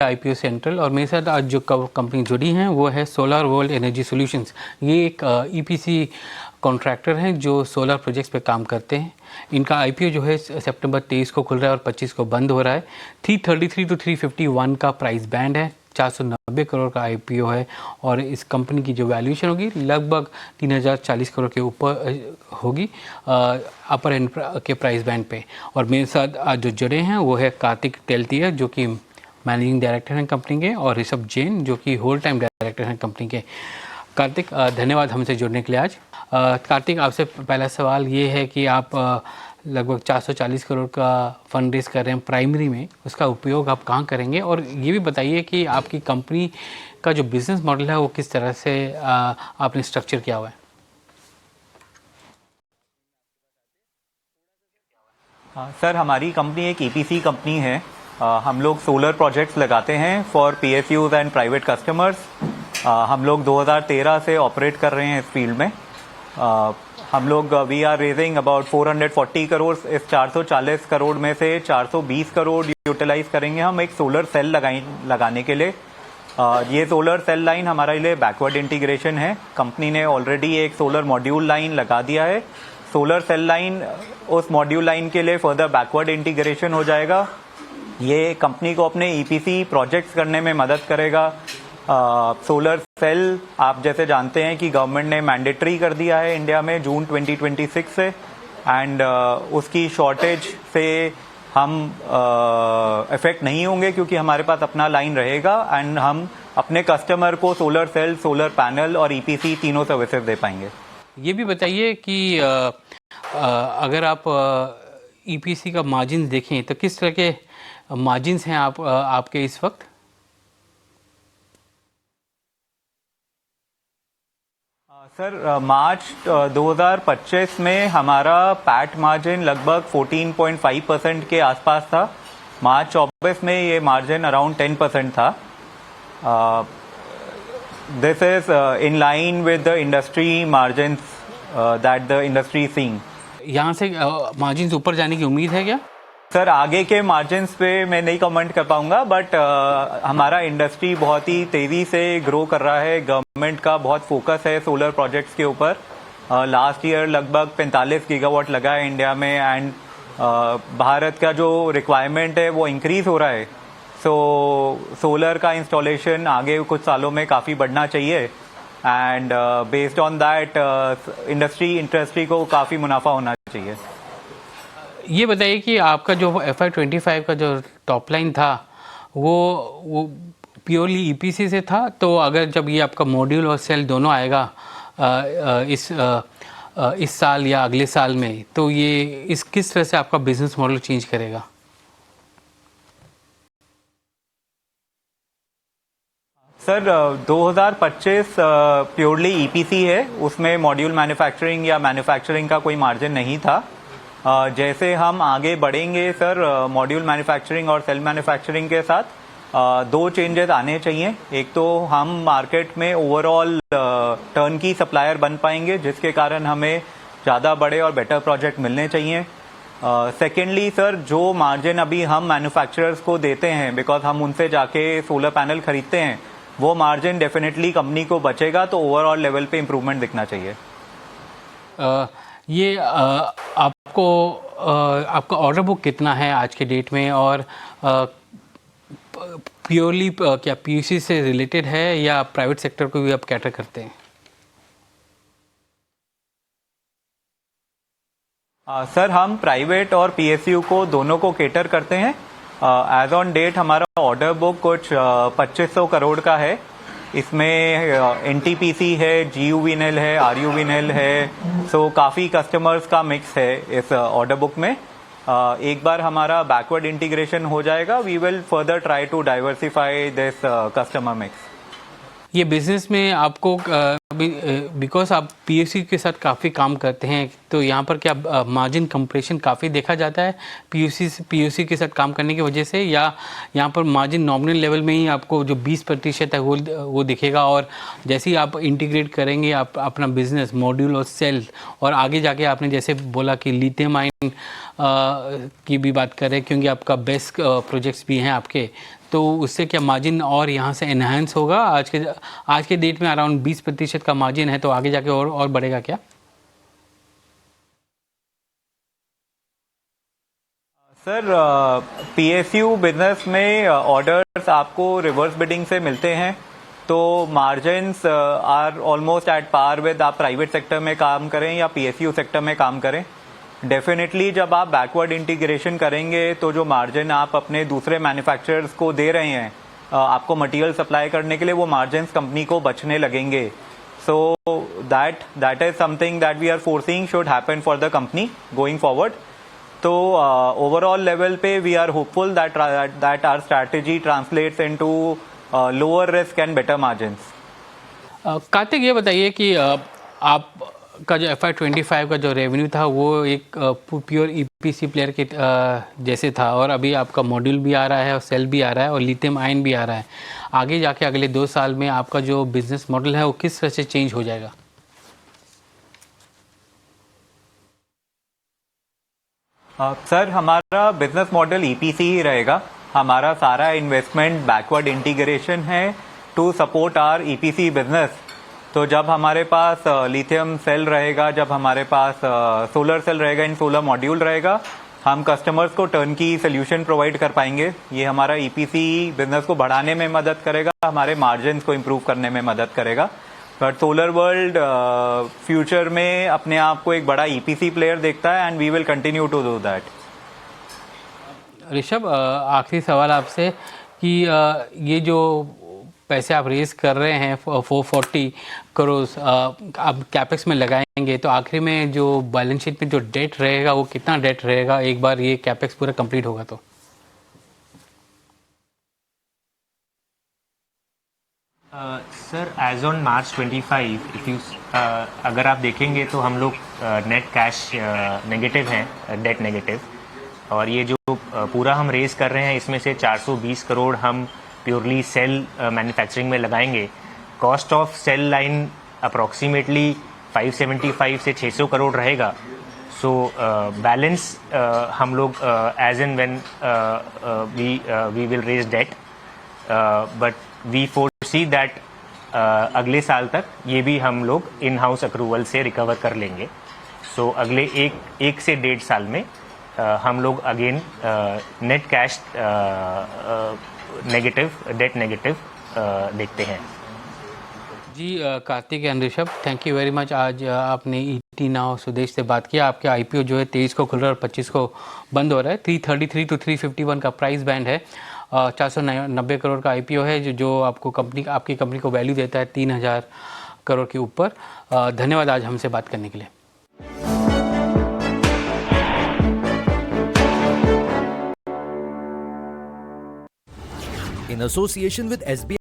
IPO central, और मेरे साथ आज जो कंपनी जुड़ी हैं वो है सोलर वर्ल्ड एनर्जी सॉल्यूशंस। ये एक EPC कॉन्ट्रैक्टर हैं जो सोलर प्रोजेक्ट्स पे काम करते हैं। इनका IPO जो है सितंबर 23 को खुल रहा है और 25 को बंद हो रहा है। 333 to 351 का प्राइस बैंड है, 490 करोड़ का IPO है और इस कंपनी की जो वैल्यूएशन होगी लगभग 3040 करोड़ के ऊपर होगी अपर एंड के प्राइस बैंड पे। और मेरे साथ आज जो जुड़े हैं वो है कार्तिक तेलतिया जो कि मैनेजिंग डायरेक्टर हैं कंपनी के, और ऋषभ जैन जो कि होल टाइम डायरेक्टर हैं कंपनी के। कार्तिक, धन्यवाद हमसे जुड़ने के लिए आज। कार्तिक, आपसे पहला सवाल ये है कि आप लगभग 440 करोड़ का फंड रेज कर रहे हैं प्राइमरी में, उसका उपयोग आप कहाँ करेंगे? और ये भी बताइए कि आपकी कंपनी का जो बिज़नेस मॉडल है वो किस तरह से आपने स्ट्रक्चर किया हुआ है? सर, हमारी कंपनी एक EPC कंपनी है। हम लोग सोलर प्रोजेक्ट्स लगाते हैं for PSUs and private customers. हम लोग 2013 से ऑपरेट कर रहे हैं इस फील्ड में। हम लोग we are raising about 440 crore. इस 440 करोड़ में से 420 करोड़ यूटिलाइज करेंगे हम एक सोलर सेल लगाने के लिए। ये सोलर सेल लाइन हमारे लिए बैकवर्ड इंटीग्रेशन है। कंपनी ने ऑलरेडी एक सोलर मॉड्यूल लाइन लगा दिया है। सोलर सेल लाइन उस मॉड्यूल लाइन के लिए फर्दर बैकवर्ड इंटीग्रेशन हो जाएगा। ये कंपनी को अपने EPC प्रोजेक्ट्स करने में मदद करेगा। सोलर सेल आप जैसे जानते हैं कि गवर्नमेंट ने मैंडेटरी कर दिया है इंडिया में जून 2026 से, एंड उसकी शॉर्टेज से हम इफेक्ट नहीं होंगे क्योंकि हमारे पास अपना लाइन रहेगा एंड हम अपने कस्टमर को सोलर सेल, सोलर पैनल और EPC तीनों सर्विसेज दे पाएंगे। ये भी बताइए कि अगर आप EPC का मार्जिन देखें तो किस तरह के मार्जिन्स हैं आपके इस वक्त? सर, मार्च 2025 में हमारा पैट मार्जिन लगभग 14.5% के आसपास था। मार्च 24 में ये मार्जिन अराउंड 10% था। This is in line with the industry margins that the industry seeing. यहाँ से मार्जिन्स ऊपर जाने की उम्मीद है क्या? सर, आगे के मार्जिन्स पे मैं नहीं कमेंट कर पाऊंगा, बट हमारा इंडस्ट्री बहुत ही तेजी से ग्रो कर रहा है। गवर्नमेंट का बहुत फोकस है सोलर प्रोजेक्ट्स के ऊपर। लास्ट ईयर लगभग 45 गीगावाट लगा है इंडिया में, एंड भारत का जो रिक्वायरमेंट है वो इंक्रीज हो रहा है। सो सोलर का इंस्टॉलेशन आगे कुछ सालों में काफ़ी बढ़ना चाहिए, and based on that industry को काफ़ी मुनाफा होना चाहिए। ये बताइए कि आपका जो FY25 का जो टॉप लाइन था वो प्योरली EPC से था, तो अगर जब ये आपका मॉड्यूल और सेल दोनों आएगा इस साल या अगले साल में, तो ये किस तरह से आपका बिजनेस मॉडल चेंज करेगा? सर, 2025 प्योरली EPC है। उसमें मॉड्यूल मैन्युफैक्चरिंग या मैन्युफैक्चरिंग का कोई मार्जिन नहीं था। जैसे हम आगे बढ़ेंगे सर, मॉड्यूल मैन्युफैक्चरिंग और सेल मैन्युफैक्चरिंग के साथ दो चेंजेस आने चाहिए। एक तो हम मार्केट में ओवरऑल टर्न की सप्लायर बन पाएंगे, जिसके कारण हमें ज़्यादा बड़े और बेटर प्रोजेक्ट मिलने चाहिए। सेकेंडली सर, जो मार्जिन अभी हम मैन्युफैक्चरर्स को देते हैं, बिकॉज हम उनसे जाके सोलर पैनल खरीदते हैं, वो मार्जिन डेफिनेटली कंपनी को बचेगा, तो ओवरऑल लेवल पे इम्प्रूवमेंट दिखना चाहिए। ये आपका ऑर्डर बुक कितना है आज के डेट में, और प्योरली क्या PUC से रिलेटेड है या प्राइवेट सेक्टर को भी आप कैटर करते हैं? सर, हम प्राइवेट और PSU को दोनों को केटर करते हैं। एज ऑन डेट हमारा ऑर्डर बुक कुछ 2500 करोड़ का है। इसमें NTPC है, GUVNL है, RUVNL है। सो काफ़ी कस्टमर्स का मिक्स है इस ऑर्डर बुक में। एक बार हमारा बैकवर्ड इंटीग्रेशन हो जाएगा, we will further try to diversify this customer mix. ये बिज़नेस में आपको बिकॉज आप PSU के साथ काफ़ी काम करते हैं, तो यहाँ पर क्या मार्जिन कंप्रेशन काफ़ी देखा जाता है PUC के साथ काम करने की वजह से, या यहाँ पर मार्जिन नॉमिनल लेवल में ही आपको जो 20% है वो दिखेगा, और जैसे ही आप इंटीग्रेट करेंगे आप अपना बिजनेस मॉड्यूल और सेल, और आगे जाके आपने जैसे बोला कि लिथियम आयन की भी बात करें क्योंकि आपका बेस्ट प्रोजेक्ट्स भी हैं आपके, तो उससे क्या मार्जिन और यहाँ से एनहांस होगा? आज के डेट में अराउंड 20% का मार्जिन है, तो आगे जाके और बढ़ेगा क्या? सर, पीएसयू बिजनेस में ऑर्डर्स आपको रिवर्स बिडिंग से मिलते हैं, तो margins are almost at par with आप प्राइवेट सेक्टर में काम करें या पीएसयू सेक्टर में काम करें। डेफिनेटली जब आप बैकवर्ड इंटीग्रेशन करेंगे तो जो मार्जिन आप अपने दूसरे मैन्युफैक्चरर्स को दे रहे हैं आपको मटेरियल सप्लाई करने के लिए, वो मार्जिन्स कंपनी को बचने लगेंगे। So that is something that we are forcing should happen for the company going forward. तो ओवरऑल लेवल पे we are hopeful that our strategy translates into lower risk and better margins. Kartik, ये बताइए कि आप का जो FY25 का जो रेवेन्यू था वो एक प्योर ईपीसी प्लेयर के जैसे था, और अभी आपका मॉड्यूल भी आ रहा है और सेल भी आ रहा है और लिथियम आयन भी आ रहा है। आगे जाके अगले 2 साल में आपका जो बिजनेस मॉडल है वो किस तरह से चेंज हो जाएगा? सर, हमारा बिजनेस मॉडल ईपीसी ही रहेगा। हमारा सारा इन्वेस्टमेंट बैकवर्ड इंटीग्रेशन है to support our EPC business. तो जब हमारे पास लिथियम सेल रहेगा, जब हमारे पास सोलर सेल रहेगा, इन सोलर मॉड्यूल रहेगा, हम कस्टमर्स को टर्न की सोल्यूशन प्रोवाइड कर पाएंगे। ये हमारा ईपीसी बिजनेस को बढ़ाने में मदद करेगा, हमारे मार्जिन को इम्प्रूव करने में मदद करेगा। बट सोलर वर्ल्ड फ्यूचर में अपने आप को एक बड़ा ईपीसी प्लेयर देखता है, and we will continue to do that. Rishabh, आखिरी सवाल आपसे कि ये जो पैसे आप रेज कर रहे हैं 440 करोड़ आप कैपेक्स में लगाएंगे, तो आखिरी में जो बैलेंस शीट में जो डेट रहेगा वो कितना डेट रहेगा एक बार ये कैपेक्स पूरा कंप्लीट होगा तो? सर, एज ऑन मार्च 25 अगर आप देखेंगे तो हम लोग नेट कैश नेगेटिव हैं, डेट नेगेटिव। और ये जो पूरा हम रेज कर रहे हैं इसमें से 420 करोड़ हम प्योरली सेल मैन्युफैक्चरिंग में लगाएंगे। Cost of cell line approximately 575 से 600 करोड़ रहेगा। सो बैलेंस हम लोग as and when we will raise debt, but we foresee that अगले साल तक ये भी हम लोग इन हाउस अक्रूवल से रिकवर कर लेंगे। सो अगले एक से 1.5 साल में हम लोग again net cash negative, debt negative देखते हैं। जी Karthik and Rishabh, thank you very much. आज आपने ईटी नाउ स्वदेश से बात किया। आपके आईपीओ जो है 23 को खुल रहा है और 25 को बंद हो रहा है। 333 to 351 का प्राइस बैंड है। 490 करोड़ का आईपीओ है जो आपकी कंपनी को वैल्यू देता है 3000 करोड़ के ऊपर। धन्यवाद आज हमसे बात करने के लिए। In association with SBI